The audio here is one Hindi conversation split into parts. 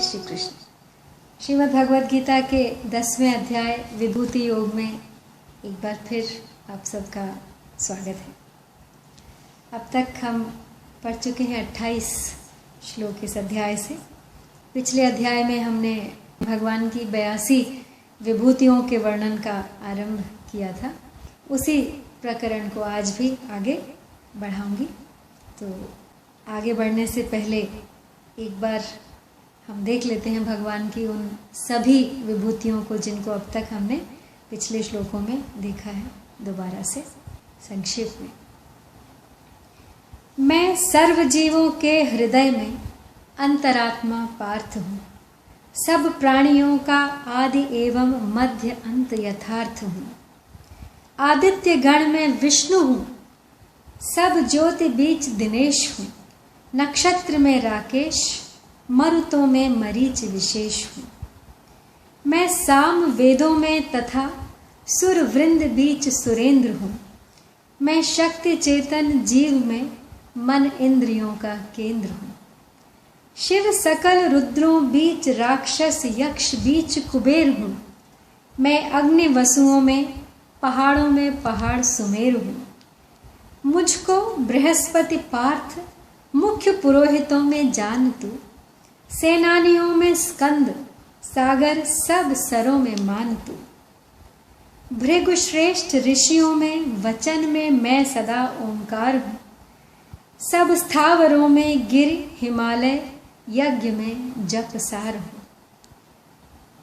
श्री कृष्ण। श्रीमद् भगवद गीता के 10वें अध्याय विभूति योग में एक बार फिर आप सबका स्वागत है। अब तक हम पढ़ चुके हैं 28 श्लोक इस अध्याय से। पिछले अध्याय में हमने भगवान की 82 विभूतियों के वर्णन का आरंभ किया था। उसी प्रकरण को आज भी आगे बढ़ाऊंगी। तो आगे बढ़ने से पहले एक बार हम देख लेते हैं भगवान की उन सभी विभूतियों को जिनको अब तक हमने पिछले श्लोकों में देखा है। दोबारा से संक्षेप में, मैं सर्व जीवों के हृदय में अंतरात्मा पार्थ हूँ, सब प्राणियों का आदि एवं मध्य अंत यथार्थ हूँ। आदित्य गण में विष्णु हूँ, सब ज्योति बीच दिनेश हूँ। नक्षत्र में राकेश, मरुतों में मरीच विशेष हूँ। मैं साम वेदों में तथा सुर वृंद बीच सुरेंद्र हूँ। मैं शक्ति चेतन जीव में मन इंद्रियों का केंद्र हूँ। शिव सकल रुद्रों बीच राक्षस यक्ष बीच कुबेर हूँ। मैं अग्नि वसुओं में पहाड़ों में पहाड़ सुमेर हूँ। मुझको बृहस्पति पार्थ मुख्य पुरोहितों में जान तू। सेनानियों में स्कंद सागर सब सरों में मान तू। भृगु श्रेष्ठ ऋषियों में वचन में मैं सदा ओंकार हूँ। सब स्थावरों में गिर हिमालय यज्ञ में जप सार हूँ।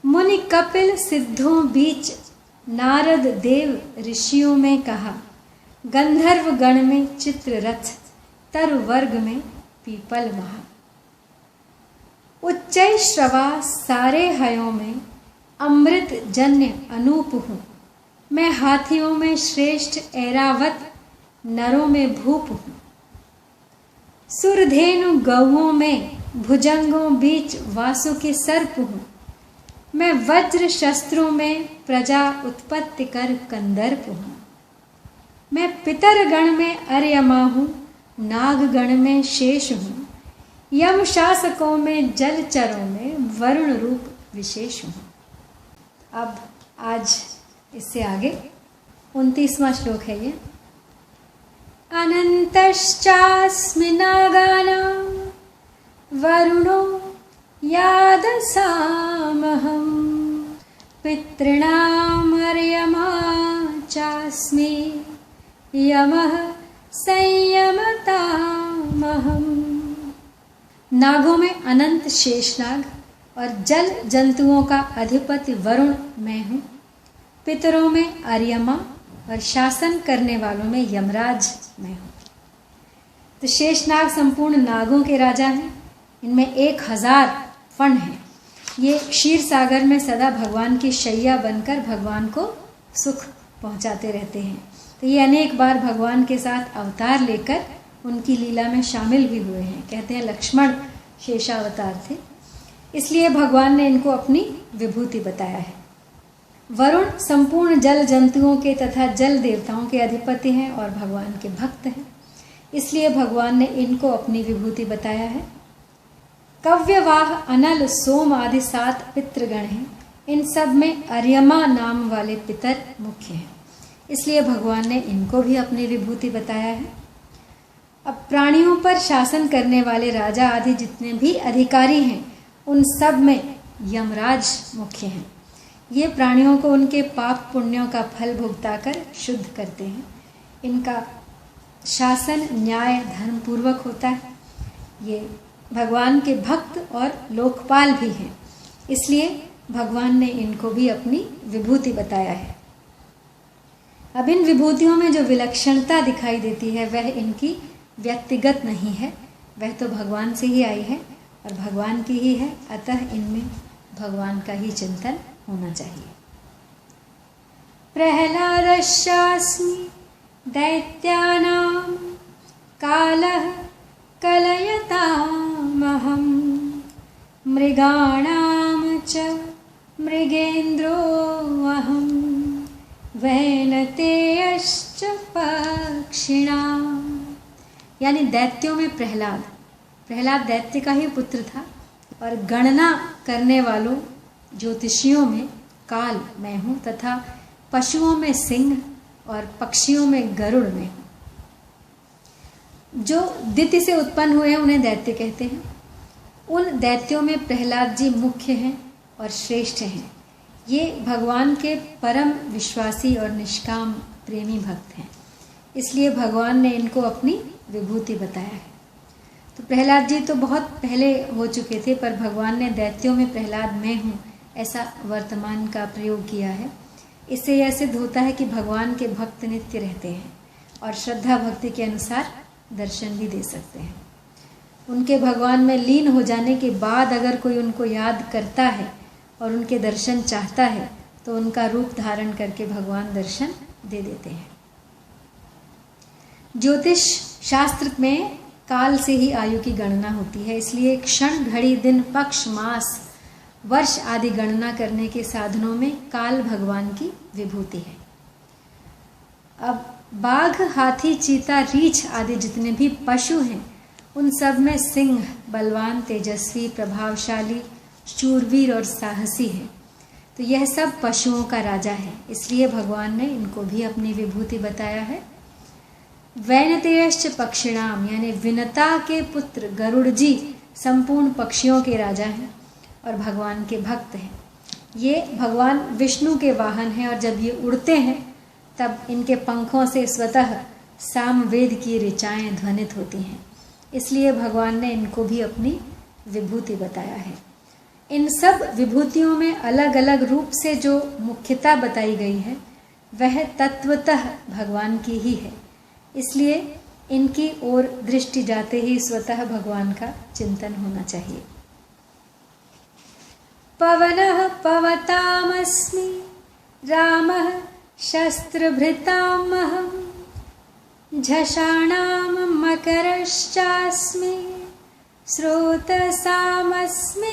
मुनि कपिल सिद्धों बीच नारद देव ऋषियों में कहा। गंधर्व गण में चित्ररथ तरु वर्ग में पीपल महा। उच्चै श्रवा सारे हयों में अमृत जन्य अनूप हूँ। मैं हाथियों में श्रेष्ठ ऐरावत नरों में भूप हूँ। सुरधेनु गौओं में भुजंगों बीच वासुकी सर्प हूँ। मैं वज्र शस्त्रों में प्रजा उत्पत्ति कर कंदर्प हूँ। मैं पितर गण में अर्यमा हूँ, नाग गण में शेष हूँ। यम शासकों में जलचरों में वरुण रूप विशेष हूँ। अब आज इससे आगे 29वां श्लोक है ये। अनंतश्चास्मि नागानां वरुणो यादसामहं। पितॄणाम् अर्यमा चास्मि यमः संयमतामहम्। नागों में अनंत शेषनाग और जल जंतुओं का अधिपति वरुण मैं हूँ। पितरों में अर्यमा और शासन करने वालों में यमराज मैं हूँ। तो शेषनाग संपूर्ण नागों के राजा हैं। इनमें 1000 फण हैं। ये क्षीर सागर में सदा भगवान की शैया बनकर भगवान को सुख पहुँचाते रहते हैं। तो ये अनेक बार भगवान के साथ अवतार लेकर उनकी लीला में शामिल भी हुए हैं। कहते हैं लक्ष्मण शेषावतार थे, इसलिए भगवान ने इनको अपनी विभूति बताया है। वरुण संपूर्ण जल जंतुओं के तथा जल देवताओं के अधिपति हैं और भगवान के भक्त हैं, इसलिए भगवान ने इनको अपनी विभूति बताया है। कव्यवाह अनल सोम आदि 7 पितृगण हैं। इन सब में अर्यमा नाम वाले पितर मुख्य हैं, इसलिए भगवान ने इनको भी अपनी विभूति बताया है। अब प्राणियों पर शासन करने वाले राजा आदि जितने भी अधिकारी हैं उन सब में यमराज मुख्य हैं। ये प्राणियों को उनके पाप पुण्यों का फल भुगताकर शुद्ध करते हैं। इनका शासन न्याय धर्म पूर्वक होता है। ये भगवान के भक्त और लोकपाल भी हैं, इसलिए भगवान ने इनको भी अपनी विभूति बताया है। अब इन विभूतियों में जो विलक्षणता दिखाई देती है वह इनकी व्यक्तिगत नहीं है, वह तो भगवान से ही आई है और भगवान की ही है। अतः इनमें भगवान का ही चिंतन होना चाहिए। प्रहलादश्चास्मि दैत्यानां कालः कलयतामहं। मृगाणां च मृगेन्द्रोऽहं। वैनतेयश्च पक्षिणाम्। यानी दैत्यों में प्रहलाद दैत्य का ही पुत्र था और गणना करने वालों ज्योतिषियों में काल मैं हूँ तथा पशुओं में सिंह और पक्षियों में गरुड़ मैं हूँ। जो दिति से उत्पन्न हुए हैं उन्हें दैत्य कहते हैं। उन दैत्यों में प्रहलाद जी मुख्य हैं और श्रेष्ठ हैं। ये भगवान के परम विश्वासी और निष्काम प्रेमी भक्त हैं, इसलिए भगवान ने इनको अपनी विभूति बताया है। तो प्रहलाद जी तो बहुत पहले हो चुके थे, पर भगवान ने दैत्यों में प्रहलाद मैं हूँ ऐसा वर्तमान का प्रयोग किया है। इससे यह सिद्ध होता है कि भगवान के भक्त नित्य रहते हैं और श्रद्धा भक्ति के अनुसार दर्शन भी दे सकते हैं। उनके भगवान में लीन हो जाने के बाद अगर कोई उनको याद करता है और उनके दर्शन चाहता है तो उनका रूप धारण करके भगवान दर्शन दे देते हैं। ज्योतिष शास्त्र में काल से ही आयु की गणना होती है, इसलिए क्षण, घड़ी, दिन, पक्ष, मास, वर्ष आदि गणना करने के साधनों में काल भगवान की विभूति है। अब बाघ, हाथी, चीता, रीछ आदि जितने भी पशु हैं उन सब में सिंह बलवान, तेजस्वी, प्रभावशाली, शूरवीर और साहसी है। तो यह सब पशुओं का राजा है, इसलिए भगवान ने इनको भी अपनी विभूति बताया है। वैनतेयश्च पक्षिणाम यानी विनता के पुत्र गरुड़ जी संपूर्ण पक्षियों के राजा हैं और भगवान के भक्त हैं। ये भगवान विष्णु के वाहन हैं और जब ये उड़ते हैं तब इनके पंखों से स्वतः सामवेद की ऋचाएं ध्वनित होती हैं, इसलिए भगवान ने इनको भी अपनी विभूति बताया है। इन सब विभूतियों में अलग अलग रूप से जो मुख्यता बताई गई है वह तत्वतः भगवान की ही है, इसलिए इनकी ओर दृष्टि जाते ही स्वतः भगवान का चिंतन होना चाहिए। पवनः पवतामस्मि, रामः शस्त्रभृतामहं, झषाणां मकरश्चास्मि, स्रोतसामस्मि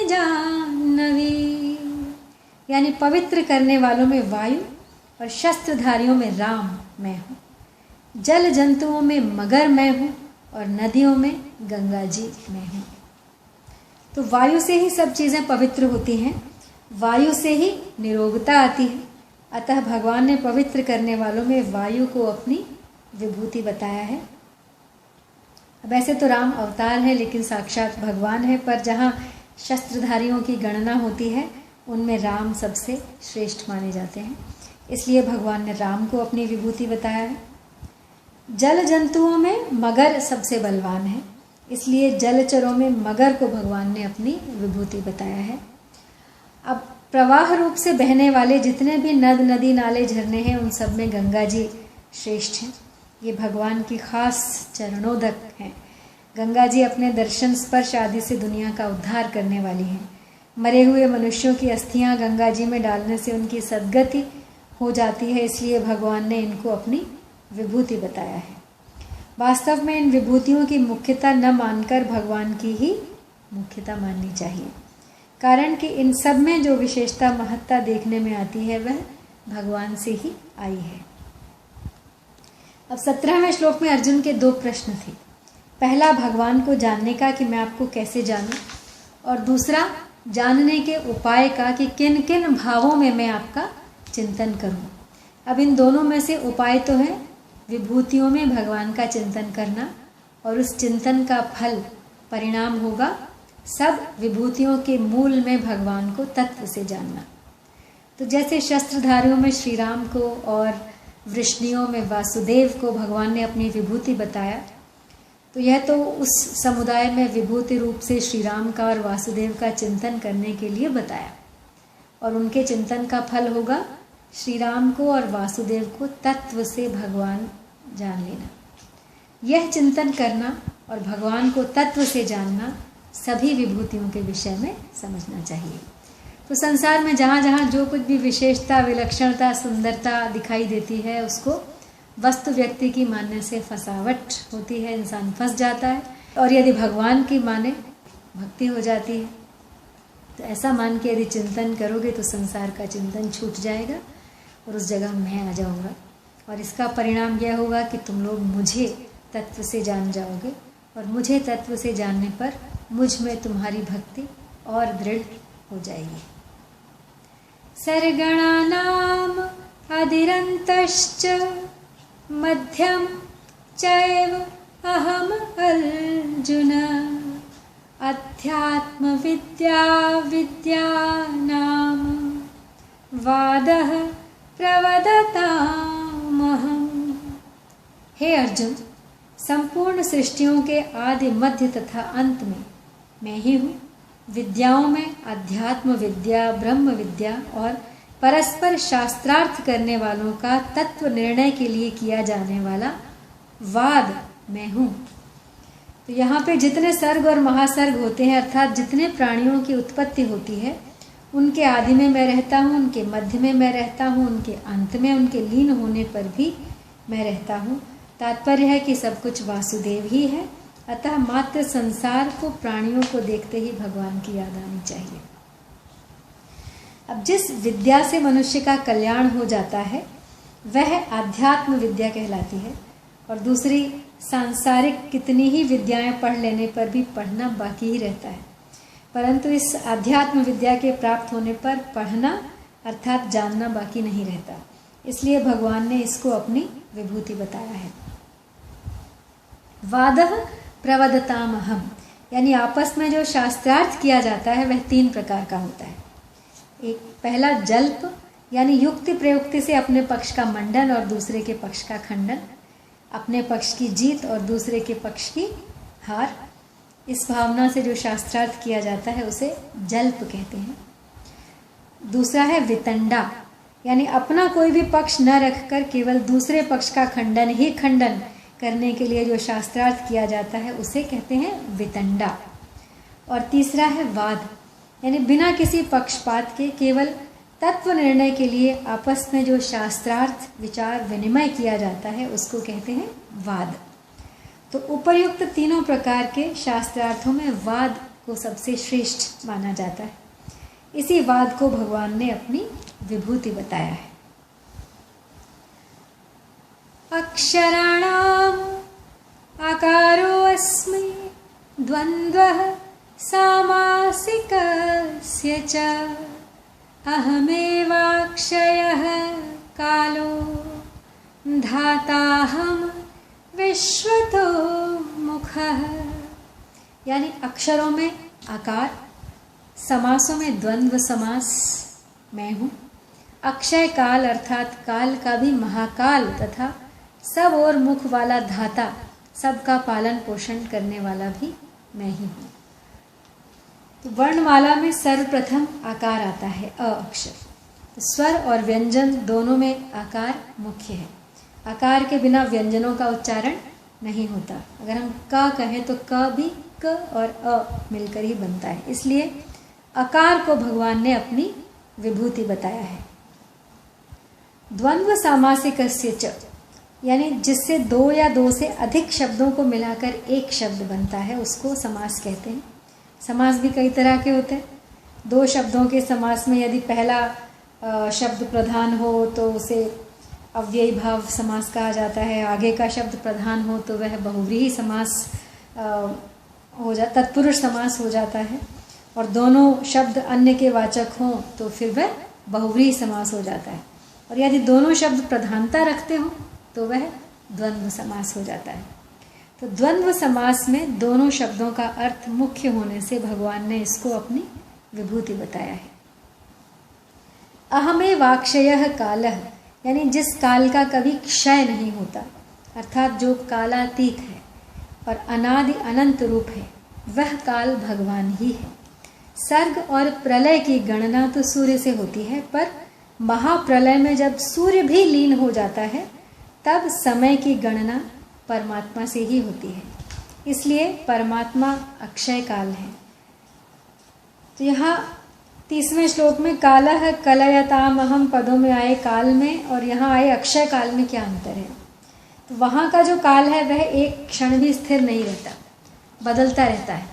जाह्नवी। यानी पवित्र करने वालों में वायु और शस्त्रधारियों में राम मैं हूँ, जल जंतुओं में मगर मैं हूँ और नदियों में गंगा जी मैं हूँ। तो वायु से ही सब चीज़ें पवित्र होती हैं, वायु से ही निरोगता आती है। अतः भगवान ने पवित्र करने वालों में वायु को अपनी विभूति बताया है। वैसे तो राम अवतार है लेकिन साक्षात भगवान है, पर जहाँ शस्त्रधारियों की गणना होती है उनमें राम सबसे श्रेष्ठ माने जाते हैं, इसलिए भगवान ने राम को अपनी विभूति बताया है। जल जंतुओं में मगर सबसे बलवान है, इसलिए जलचरों में मगर को भगवान ने अपनी विभूति बताया है। अब प्रवाह रूप से बहने वाले जितने भी नद, नदी, नाले, झरने हैं उन सब में गंगा जी श्रेष्ठ हैं। ये भगवान की खास चरणोदक हैं। गंगा जी अपने दर्शन, स्पर्श आदि से दुनिया का उद्धार करने वाली हैं। मरे हुए मनुष्यों की अस्थियां गंगा जी में डालने से उनकी सद्गति हो जाती है, इसलिए भगवान ने इनको अपनी विभूति बताया है। वास्तव में इन विभूतियों की मुख्यता न मानकर भगवान की ही मुख्यता माननी चाहिए, कारण कि इन सब में जो विशेषता महत्ता देखने में आती है वह भगवान से ही आई है। अब 17वें श्लोक में अर्जुन के 2 प्रश्न थे। पहला भगवान को जानने का कि मैं आपको कैसे जानूं, और दूसरा जानने के उपाय का कि किन किन भावों में मैं आपका चिंतन करूं। अब इन दोनों में से उपाय तो है विभूतियों में भगवान का चिंतन करना, और उस चिंतन का फल परिणाम होगा सब विभूतियों के मूल में भगवान को तत्व से जानना। तो जैसे शस्त्रधारियों में श्री राम को और वृष्णियों में वासुदेव को भगवान ने अपनी विभूति बताया, तो यह तो उस समुदाय में विभूति रूप से श्री राम का और वासुदेव का चिंतन करने के लिए बताया, और उनके चिंतन का फल होगा श्री राम को और वासुदेव को तत्व से भगवान जान लेना। यह चिंतन करना और भगवान को तत्व से जानना सभी विभूतियों के विषय में समझना चाहिए। तो संसार में जहाँ जहाँ जो कुछ भी विशेषता, विलक्षणता, सुंदरता दिखाई देती है उसको वस्तु व्यक्ति की मानने से फसावट होती है, इंसान फंस जाता है, और यदि भगवान की माने भक्ति हो जाती है। तो ऐसा मान के यदि चिंतन करोगे तो संसार का चिंतन छूट जाएगा और उस जगह मैं आ जाऊँगा, और इसका परिणाम यह होगा कि तुम लोग मुझे तत्व से जान जाओगे, और मुझे तत्व से जानने पर मुझ में तुम्हारी भक्ति और दृढ़ हो जाएगी। सर्गणानाम आदिरन्तश्च मध्यम चैव अहम अर्जुन अध्यात्म विद्या विद्यानाम वादः प्रवदतामहम्। हे अर्जुन, संपूर्ण सृष्टियों के आदि मध्य तथा अंत में मैं ही हूँ। विद्याओं में अध्यात्म विद्या, ब्रह्म विद्या और परस्पर शास्त्रार्थ करने वालों का तत्व निर्णय के लिए किया जाने वाला वाद मैं हूँ। तो यहाँ पे जितने सर्ग और महासर्ग होते हैं, अर्थात जितने प्राणियों की उत्पत्ति होती है, उनके आदि में मैं रहता हूँ, उनके मध्य में मैं रहता हूँ, उनके अंत में, उनके लीन होने पर भी मैं रहता हूँ। तात्पर्य है कि सब कुछ वासुदेव ही है। अतः मात्र संसार को, प्राणियों को देखते ही भगवान की याद आनी चाहिए। अब जिस विद्या से मनुष्य का कल्याण हो जाता है वह आध्यात्म विद्या कहलाती है, और दूसरी सांसारिक कितनी ही विद्याएं पढ़ लेने पर भी पढ़ना बाकी ही रहता है। परंतु इस आध्यात्म विद्या के प्राप्त होने पर पढ़ना अर्थात जानना बाकी नहीं रहता। इसलिए भगवान ने इसको अपनी विभूति बताया है। वादः प्रवदतामहम्, यानी आपस में जो शास्त्रार्थ किया जाता है वह 3 प्रकार का होता है। एक पहला जल्प, यानी युक्ति प्रयुक्ति से अपने पक्ष का मंडन और दूसरे के पक्ष का खंडन, अपने पक्ष की जीत और दूसरे के पक्ष की हार। इस भावना से जो शास्त्रार्थ किया जाता है उसे जल्प कहते हैं। दूसरा है वितंडा, यानी अपना कोई भी पक्ष न रखकर केवल दूसरे पक्ष का खंडन ही खंडन करने के लिए जो शास्त्रार्थ किया जाता है उसे कहते हैं वितंडा। और तीसरा है वाद, यानी बिना किसी पक्षपात के केवल तत्व निर्णय के लिए आपस में जो शास्त्रार्थ विचार विनिमय किया जाता है उसको कहते हैं वाद। तो उपर्युक्त तीनों प्रकार के शास्त्रार्थों में वाद को सबसे श्रेष्ठ माना जाता है। इसी वाद को भगवान ने अपनी विभूति बताया है। अक्षराणाम आकारो अस्मि द्वन्द्वः सामासिकस्य च अहमेवाक्षयः कालो धाताहं विश्वतो मुखः, यानी अक्षरों में आकार, समासों में द्वंद्व समास मैं हूँ। अक्षय काल अर्थात काल का भी महाकाल तथा सब और मुख वाला धाता, सबका पालन पोषण करने वाला भी मैं ही हूँ। तो वर्णमाला में सर्वप्रथम आकार आता है, अ अक्षर। तो स्वर और व्यंजन दोनों में आकार मुख्य है। आकार के बिना व्यंजनों का उच्चारण नहीं होता। अगर हम क कहें तो क भी क और अ मिलकर ही बनता है। इसलिए आकार को भगवान ने अपनी विभूति बताया है। द्वंद्व सामासिकस्य च, यानी जिससे 2 या 2 से अधिक शब्दों को मिलाकर एक शब्द बनता है उसको समास कहते हैं। समास भी कई तरह के होते हैं। 2 शब्दों के समास में यदि पहला शब्द प्रधान हो तो उसे अव्ययी भाव समास कहा जाता है। आगे का शब्द प्रधान हो तो वह बहुव्रीहि समास तत्पुरुष समास हो जाता है। और दोनों शब्द अन्य के वाचक हों तो फिर वह बहुव्रीहि समास हो जाता है। और यदि दोनों शब्द प्रधानता रखते हों तो वह द्वंद्व समास हो जाता है। तो द्वंद्व समास में दोनों शब्दों का अर्थ मुख्य होने से भगवान ने इसको अपनी विभूति बताया है। अहमेवाक्षयः कालः, यानी जिस काल का कभी क्षय नहीं होता, अर्थात जो कालातीत है और अनादि अनंत रूप है, वह काल भगवान ही है। सर्ग और प्रलय की गणना तो सूर्य से होती है, पर महाप्रलय में जब सूर्य भी लीन हो जाता है तब समय की गणना परमात्मा से ही होती है। इसलिए परमात्मा अक्षय काल है। तो यहाँ 30वें श्लोक में कालः कलयतामहं पदों में आए काल में और यहाँ आए अक्षय काल में क्या अंतर है? तो वहाँ का जो काल है वह एक क्षण भी स्थिर नहीं रहता, बदलता रहता है।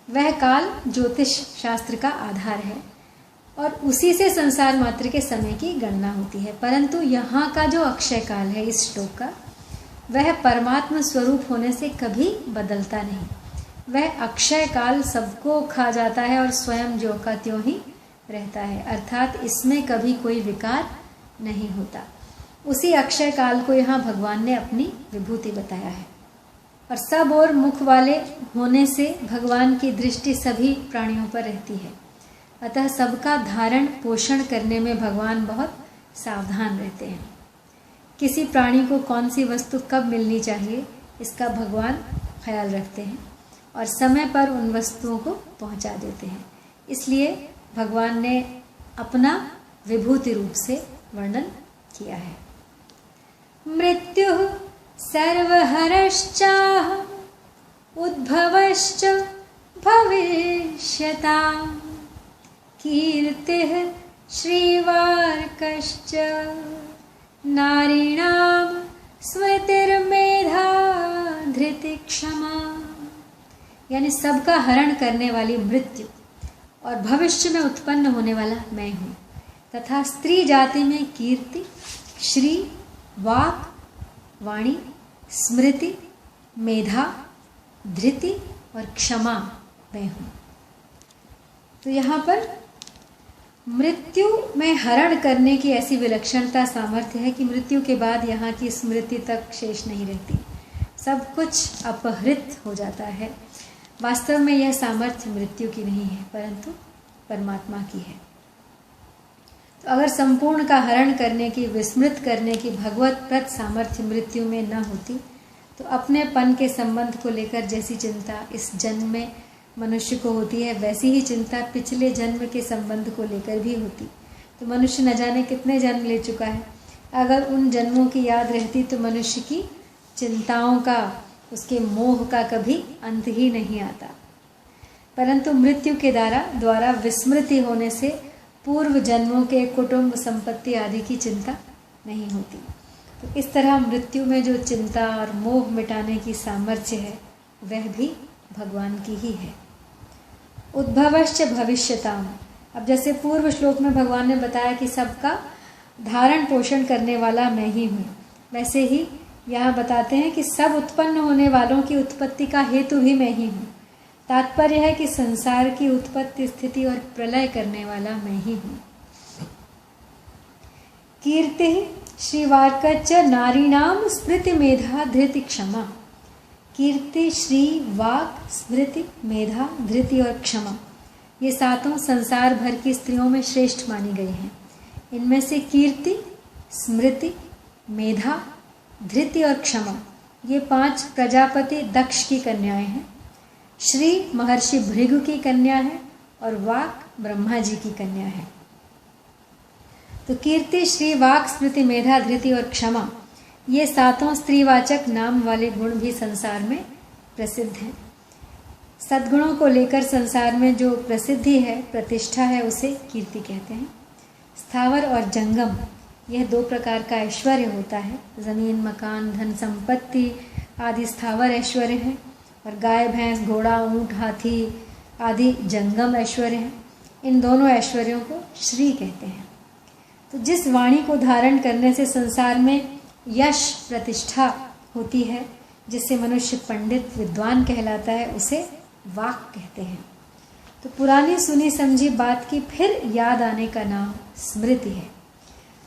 वह काल ज्योतिष शास्त्र का आधार है और उसी से संसार मात्र के समय की गणना होती है। परंतु यहाँ का जो अक्षय काल है इस श्लोक का, वह परमात्मा स्वरूप होने से कभी बदलता नहीं। वह अक्षय काल सबको खा जाता है और स्वयं ज्यों का त्यों ही रहता है, अर्थात इसमें कभी कोई विकार नहीं होता। उसी अक्षय काल को यहाँ भगवान ने अपनी विभूति बताया है। और सब और मुख वाले होने से भगवान की दृष्टि सभी प्राणियों पर रहती है, अतः सबका धारण पोषण करने में भगवान बहुत सावधान रहते हैं। किसी प्राणी को कौन सी वस्तु कब मिलनी चाहिए इसका भगवान ख्याल रखते हैं और समय पर उन वस्तुओं को पहुंचा देते हैं। इसलिए भगवान ने अपना विभूति रूप से वर्णन किया है। मृत्यु सर्वहरश्चाह उद्भवश्च भविष्यताम् कीर्तिः श्रीवार्कश्च नारीणां स्मृतिर्मेधा धृति क्षमा। यानी सबका हरण करने वाली मृत्यु और भविष्य में उत्पन्न होने वाला मैं हूँ, तथा स्त्री जाति में कीर्ति, श्री, वाक, वाणी, स्मृति, मेधा, धृति और क्षमा मैं हूँ। तो यहाँ पर मृत्यु में हरण करने की ऐसी विलक्षणता सामर्थ्य है कि मृत्यु के बाद यहाँ की स्मृति तक शेष नहीं रहती, सब कुछ अपहृत हो जाता है। वास्तव में यह सामर्थ्य मृत्यु की नहीं है परंतु परमात्मा की है। तो अगर संपूर्ण का हरण करने की, विस्मृत करने की भगवत प्रत सामर्थ्य मृत्यु में न होती तो अपनेपन के संबंध को लेकर जैसी चिंता इस जन्म में मनुष्य को होती है, वैसी ही चिंता पिछले जन्म के संबंध को लेकर भी होती। तो मनुष्य न जाने कितने जन्म ले चुका है, अगर उन जन्मों की याद रहती तो मनुष्य की चिंताओं का, उसके मोह का कभी अंत ही नहीं आता। परंतु मृत्यु के द्वारा विस्मृति होने से पूर्व जन्मों के कुटुंब, संपत्ति आदि की चिंता नहीं होती। तो इस तरह मृत्यु में जो चिंता और मोह मिटाने की सामर्थ्य है वह भी भगवान की ही है। उद्भवश्च भविष्यताम्। अब जैसे पूर्व श्लोक में भगवान ने बताया कि सबका धारण पोषण करने वाला मैं ही हूँ, वैसे ही यहाँ बताते हैं कि सब उत्पन्न होने वालों की उत्पत्ति का हेतु भी मैं ही हूँ। तात्पर्य है कि संसार की उत्पत्ति, स्थिति और प्रलय करने वाला मैं ही हूँ। कीर्ति श्रीवार्कच नारीणाम स्मृति मेधा धृति क्षमा। कीर्ति, श्री, वाक, स्मृति, मेधा, धृति और क्षमा, ये सातों संसार भर की स्त्रियों में श्रेष्ठ मानी गई हैं। इनमें से कीर्ति, स्मृति, मेधा, धृति और क्षमा ये 5 प्रजापति दक्ष की कन्याएं हैं। श्री महर्षि भृगु की कन्या है और वाक ब्रह्मा जी की कन्या है। तो कीर्ति, श्री, वाक, स्मृति, मेधा, धृति और क्षमा ये सातों स्त्रीवाचक नाम वाले गुण भी संसार में प्रसिद्ध हैं। सद्गुणों को लेकर संसार में जो प्रसिद्धि है, प्रतिष्ठा है, उसे कीर्ति कहते हैं। स्थावर और जंगम यह 2 प्रकार का ऐश्वर्य होता है। ज़मीन, मकान, धन संपत्ति आदि स्थावर ऐश्वर्य हैं और गाय, भैंस, घोड़ा, ऊँट, हाथी आदि जंगम ऐश्वर्य हैं। इन दोनों ऐश्वर्यों को श्री कहते हैं। तो जिस वाणी को धारण करने से संसार में यश, प्रतिष्ठा होती है, जिससे मनुष्य पंडित, विद्वान कहलाता है, उसे वाक कहते हैं। तो पुरानी सुनी समझी बात की फिर याद आने का नाम स्मृति है।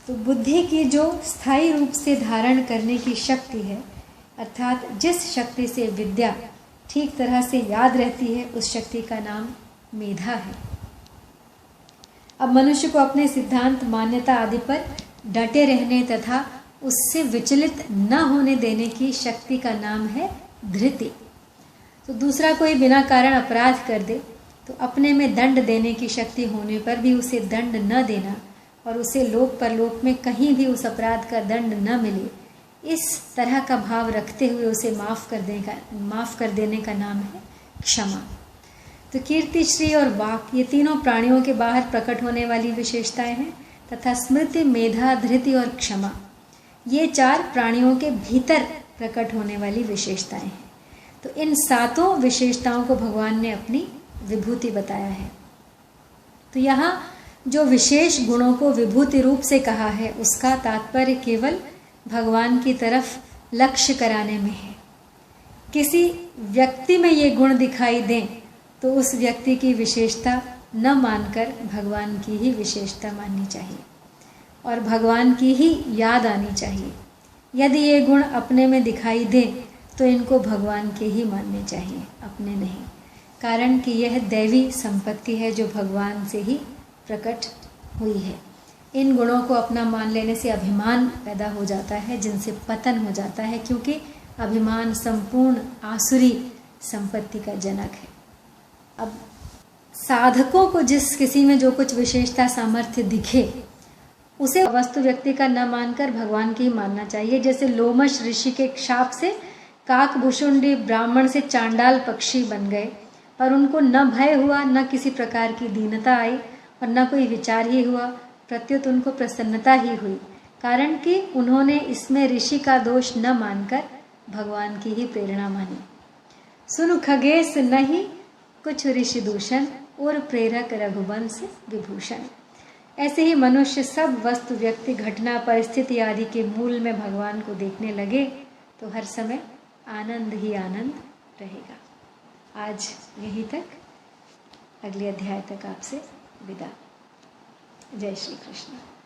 तो बुद्धि की जो स्थायी रूप से धारण करने की शक्ति है, अर्थात जिस शक्ति से विद्या ठीक तरह से याद रहती है, उस शक्ति का नाम मेधा है। अब मनुष्य को अपने सिद्धांत, मान्यता आदि पर डटे रहने तथा उससे विचलित न होने देने की शक्ति का नाम है धृति। तो दूसरा कोई बिना कारण अपराध कर दे तो अपने में दंड देने की शक्ति होने पर भी उसे दंड न देना और उसे लोक परलोक में कहीं भी उस अपराध का दंड न मिले, इस तरह का भाव रखते हुए उसे माफ़ कर देने का नाम है क्षमा। तो कीर्ति, श्री और वाक ये तीनों प्राणियों के बाहर प्रकट होने वाली विशेषताएं हैं तथा स्मृति, मेधा, धृति और क्षमा ये 4 प्राणियों के भीतर प्रकट होने वाली विशेषताएं हैं। तो इन सातों विशेषताओं को भगवान ने अपनी विभूति बताया है। तो यहाँ जो विशेष गुणों को विभूति रूप से कहा है उसका तात्पर्य केवल भगवान की तरफ लक्ष्य कराने में है। किसी व्यक्ति में ये गुण दिखाई दें तो उस व्यक्ति की विशेषता न मानकर भगवान की ही विशेषता माननी चाहिए और भगवान की ही याद आनी चाहिए। यदि ये गुण अपने में दिखाई दे तो इनको भगवान के ही मानने चाहिए, अपने नहीं। कारण कि यह दैवी संपत्ति है जो भगवान से ही प्रकट हुई है। इन गुणों को अपना मान लेने से अभिमान पैदा हो जाता है, जिनसे पतन हो जाता है, क्योंकि अभिमान संपूर्ण आसुरी संपत्ति का जनक है। अब साधकों को जिस किसी में जो कुछ विशेषता सामर्थ्य दिखे उसे वस्तु व्यक्ति का न मानकर भगवान की ही मानना चाहिए। जैसे लोमश ऋषि के शाप से काकभुषुंडी ब्राह्मण से चांडाल पक्षी बन गए, पर उनको न भय हुआ, न किसी प्रकार की दीनता आई और न कोई विचार ही हुआ, प्रत्युत उनको प्रसन्नता ही हुई। कारण कि उन्होंने इसमें ऋषि का दोष न मानकर भगवान की ही प्रेरणा मानी। सुनु खगेश नहीं कुछ ऋषि दूषण और प्रेरक रघुवंश विभूषण। ऐसे ही मनुष्य सब वस्तु व्यक्ति घटना परिस्थिति आदि के मूल में भगवान को देखने लगे तो हर समय आनंद ही आनंद रहेगा। आज यहीं तक, अगले अध्याय तक आपसे विदा। जय श्री कृष्ण।